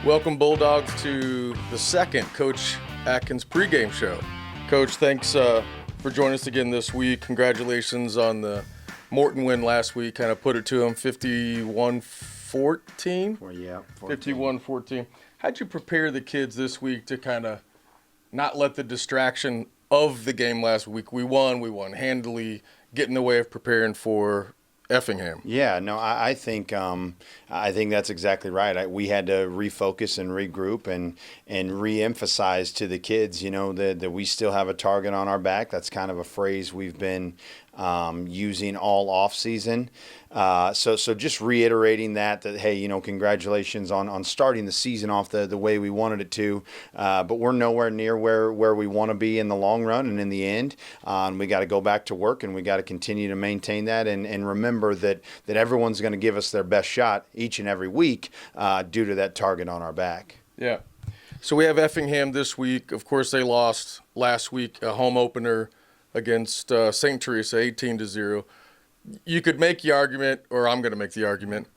Welcome, Bulldogs, to the second Coach Adkins pregame show. Coach, thanks for joining us again this week. Congratulations on the Morton win last week. Kind of put it to them 51-14? Well, yeah, 51-14. How'd you prepare the kids this week to kind of not let the distraction of the game last week? We won handily, get in the way of preparing for Effingham. Yeah, no, I think that's exactly right. We had to refocus and regroup and reemphasize to the kids, that we still have a target on our back. That's kind of a phrase we've been using all off season. So just reiterating that hey, congratulations on starting the season off the way we wanted it to. But we're nowhere near where we want to be in the long run and in the end. We got to go back to work, and we got to continue to maintain that and remember that everyone's going to give us their best shot each and every week due to that target on our back. Yeah. So we have Effingham this week. Of course, they lost last week, a home opener against St. Teresa, 18-0. You could make the argument, or I'm going to make the argument,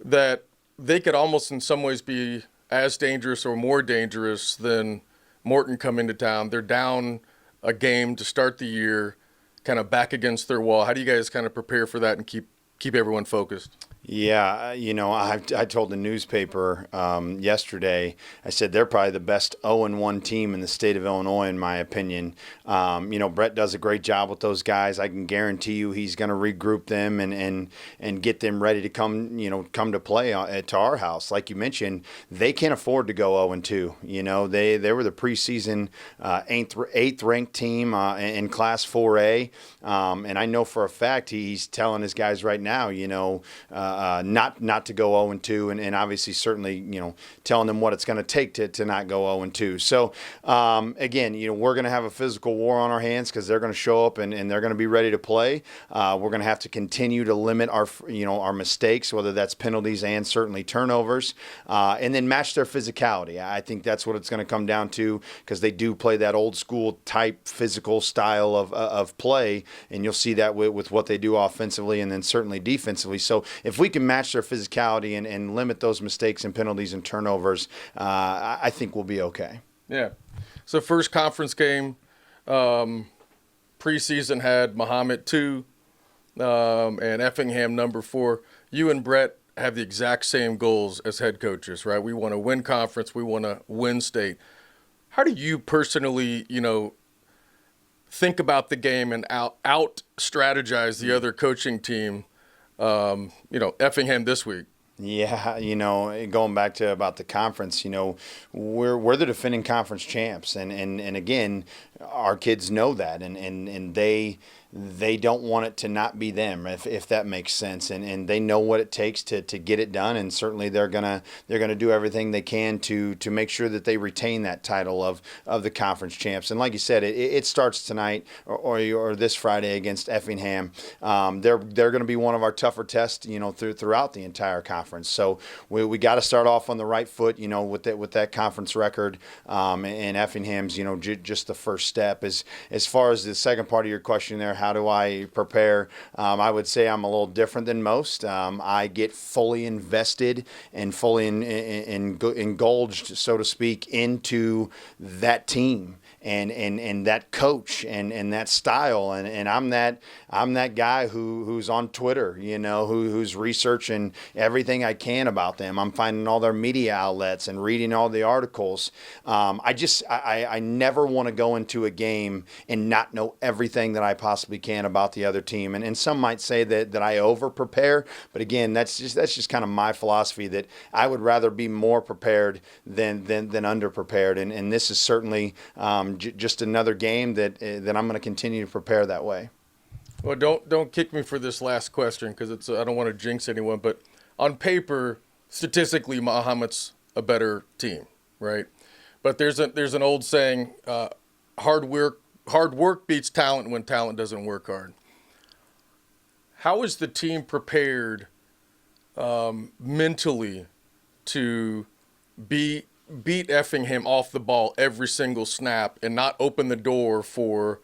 that they could almost in some ways be as dangerous or more dangerous than Morton coming to town. They're down a game to start the year, kind of back against their wall. How do you guys kind of prepare for that and keep everyone focused? Yeah, I told the newspaper yesterday, I said they're probably the best 0-1 team in the state of Illinois, in my opinion. Brett does a great job with those guys. I can guarantee you he's going to regroup them and get them ready to come to play to our house. Like you mentioned, they can't afford to go 0-2. They were the preseason eighth ranked team in Class 4A, and I know for a fact he's telling his guys right now, not to go 0-2, and obviously certainly telling them what it's going to take to not go 0-2. So again, we're going to have a physical war on our hands because they're going to show up and they're going to be ready to play. We're going to have to continue to limit our mistakes, whether that's penalties and certainly turnovers, and then match their physicality. I think that's what it's going to come down to because they do play that old school type physical style of play, and you'll see that with what they do offensively and then certainly defensively. So if we can match their physicality and limit those mistakes and penalties and turnovers, I think we'll be okay. Yeah. So first conference game, preseason had Mahomet 2 and Effingham number 4. You and Brett have the exact same goals as head coaches, right? We want to win conference. We want to win state. How do you personally, think about the game and out strategize the other coaching team? Effingham this week? Yeah, going back to about the conference, we're the defending conference champs, and again, our kids know that, and they don't want it to not be them, if that makes sense, and they know what it takes to get it done, and certainly they're gonna do everything they can to make sure that they retain that title of the conference champs. And like you said, it starts tonight or this Friday against Effingham. They're going to be one of our tougher tests, throughout the entire conference. So we got to start off on the right foot, with that conference record, and Effingham's, just the first step. As far as the second part of your question there, how do I prepare? I would say I'm a little different than most. I get fully invested and fully indulged, so to speak, into that team and that coach and that style. And I'm that guy who's on Twitter, who's researching everything I can about them. I'm finding all their media outlets and reading all the articles. I never want to go into a game and not know everything that I possibly can about the other team. And some might say that I over prepare, but again, that's just kind of my philosophy, that I would rather be more prepared than under prepared. And this is certainly just another game that I'm going to continue to prepare that way. Well, don't kick me for this last question because I don't want to jinx anyone, but on paper, statistically, Mahomet's a better team, right? But there's an old saying, hard work beats talent when talent doesn't work hard. How is the team prepared mentally to beat Effingham off the ball every single snap and not open the door for,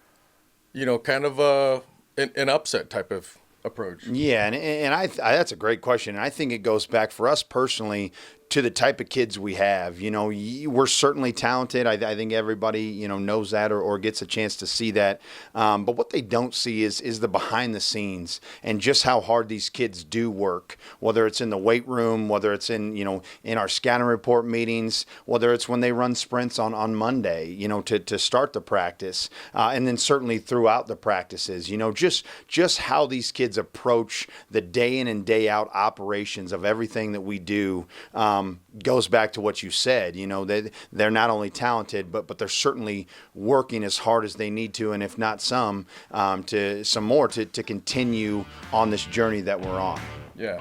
kind of an upset type of approach? Yeah, and I that's a great question. And I think it goes back for us personally to the type of kids we have. We're certainly talented. I think everybody, knows that or gets a chance to see that. But what they don't see is the behind the scenes and just how hard these kids do work, whether it's in the weight room, whether it's in our scouting report meetings, whether it's when they run sprints on Monday, to start the practice, and then certainly throughout the practices, just how these kids approach the day in and day out operations of everything that we do, goes back to what you said. They're not only talented, but they're certainly working as hard as they need to, and if not some more to continue on this journey that we're on. Yeah.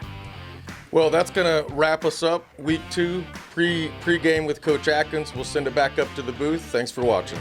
Well, that's going to wrap us up. Week 2, pre-game with Coach Adkins. We'll send it back up to the booth. Thanks for watching.